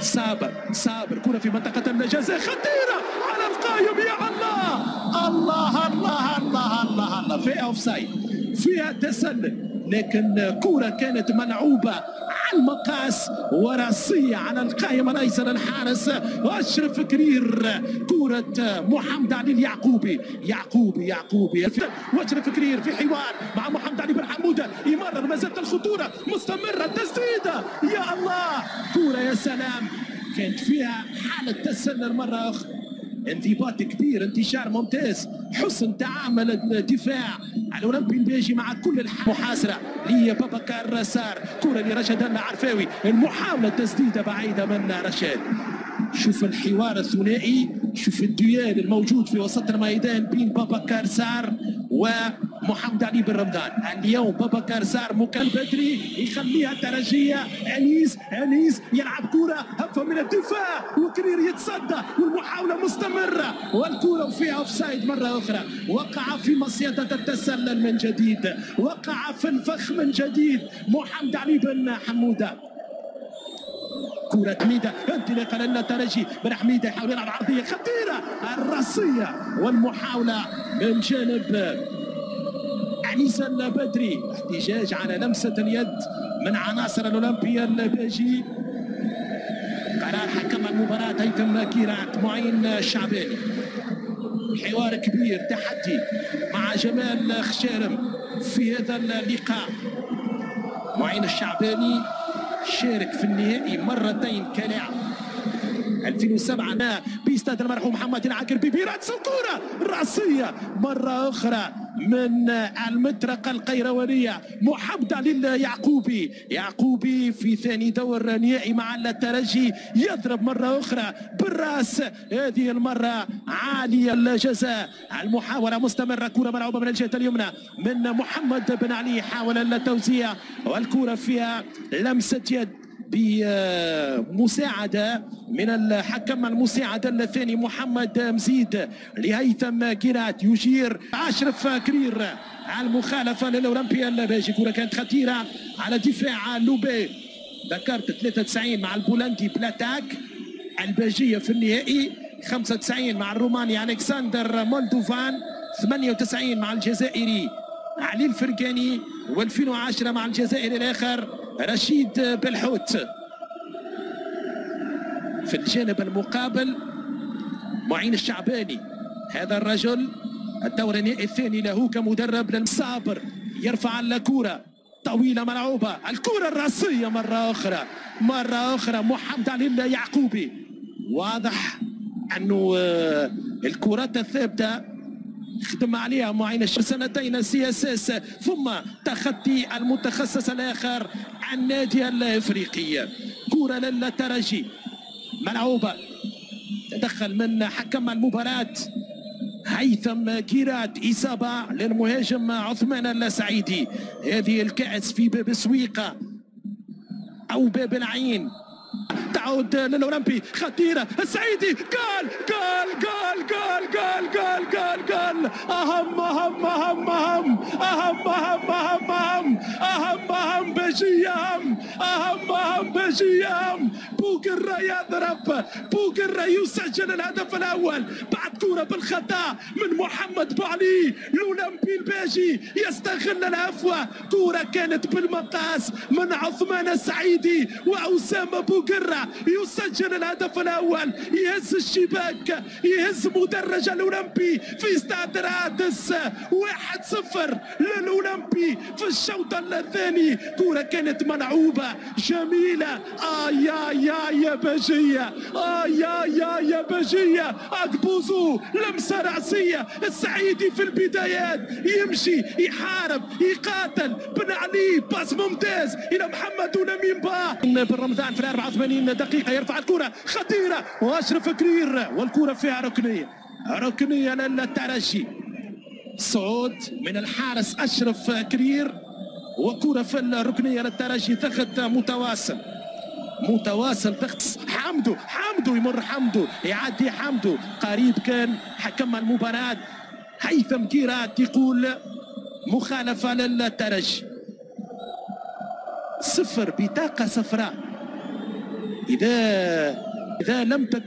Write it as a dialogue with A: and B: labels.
A: صابر كرة في منطقة الجزاء خطيرة على القايم. يا الله الله الله الله الله الله، فيها اوفسايد، فيها تسلل، لكن كرة كانت ملعوبة على المقاس وراسية على القائم الايسر الحارس اشرف كرير. كرة محمد علي اليعقوبي، يعقوبي واشرف كرير في حوار مع محمد علي بن حمودة، يمرر ما زالت الخطورة مستمرة، تسديدة يا الله، كرة يا سلام، كانت فيها حالة تسلل مرة أخرى، انضباط كبير، انتشار ممتاز، حسن تعامل الدفاع الاولمبي البيجي مع كل المحاصره لبابكر سار، كره لرشاد العرفاوي، المحاوله تسديده بعيده من رشاد. شوف الحوار الثنائي، شوف الديال الموجود في وسط الميدان بين بابكر سار ومحمد علي بن رمضان. اليوم بابكر سار مكان بدري يخليها ترجية، انيس يلعب كرة هفة من الدفاع وكرير يتصدى والمحاولة مستمرة والكرة فيها اوفسايد مرة أخرى، وقع في مصيدة التسلل من جديد، وقع في الفخ من جديد محمد علي بن حمودة. كرة حميدة انطلاقا للترجي، بن حميدة يحاول يلعب عرضية خطيرة، الراسية والمحاولة من جانب أنيس البدري، احتجاج على لمسة اليد من عناصر الأولمبي الباجي. قرار حكم المباراة هيثم كيرات معين الشعباني. حوار كبير، تحدي مع جمال خشارم في هذا اللقاء. معين الشعباني شارك في النهائي مرتين كلاعب 2007 باستاد المرحوم محمد العقربي برأس الكرة الرأسية مرة أخرى من المطرقة القيروانية محمد علي اليعقوبي في ثاني دور نهائي مع الترجي، يضرب مرة أخرى بالرأس، هذه المرة عالية الجزاء. المحاولة مستمرة، كرة ملعوبة من الجهة اليمنى من محمد بن علي، حاول التوزيع والكرة فيها لمسة يد بمساعدة من الحكم المساعد الثاني محمد مزيد لهيثم كيرات، يشير أشرف كرير على المخالفة للأولمبي الباجي. كرة كانت خطيرة على دفاع لوبي، ذكرت 93 مع البولندي بلاتاك الباجية في النهائي، 95 مع الروماني ألكسندر مولدوفان، 98 مع الجزائري علي الفرقاني، و2010 مع الجزائري الآخر رشيد بالحوت. في الجانب المقابل معين الشعباني، هذا الرجل الدور النهائي الثاني له كمدرب للصابر، يرفع الكرة طويلة ملعوبة، الكرة الرأسية مرة أخرى محمد علي اليعقوبي. واضح أنه الكرات الثابتة خدم عليها معين سنتين سي اس اس، ثم تخطي المتخصص الآخر النادي الافريقي. كرة للترجي ملعوبة، تدخل من حكم المباراة هيثم كيرات، إصابة للمهاجم عثمان السعيدي. هذه الكأس في باب سويقة أو باب العين، تعود للأولمبي، خطيرة، السعيدي، جول جول جول جول جول جول جول جول، أهم أهم أهم أهم أهم أهم أهم أهم أهم أهم بجيام، أهم أهم بجيام. بوقرة يضرب، بوقرة يسجل الهدف الأول بعد كرة بالخطأ من محمد بوعلي. الأولمبي الباجي يستغل العفوة، كرة كانت بالمقاس من عثمان السعيدي وأسامة بوقرة، يسجل الهدف الأول، يهز الشباك، يهز مدرج الأولمبي في استاد رادس. 1-0 للأولمبي في الشوط الثاني. كرة كانت ملعوبة جميلة، يا بجية، يا بجية، أكبوزو لمسة رأسية، السعيدي في البدايات يمشي يحارب يقاتل، بن علي باس ممتاز إلى محمد ونميم بن رمضان في 84 دقيقة، يرفع الكرة خطيرة وأشرف كرير، والكرة فيها ركنية للترجي. صعود من الحارس أشرف كرير، وكرة في الركنية للترجي، ضغط متواصل ضغط. حمدو يمر، حمدو يعدي، حمدو قريب كان حكم المباراة هيثم كيرات يقول مخالفة للترجي. 0 بطاقة صفراء إذا لم تكن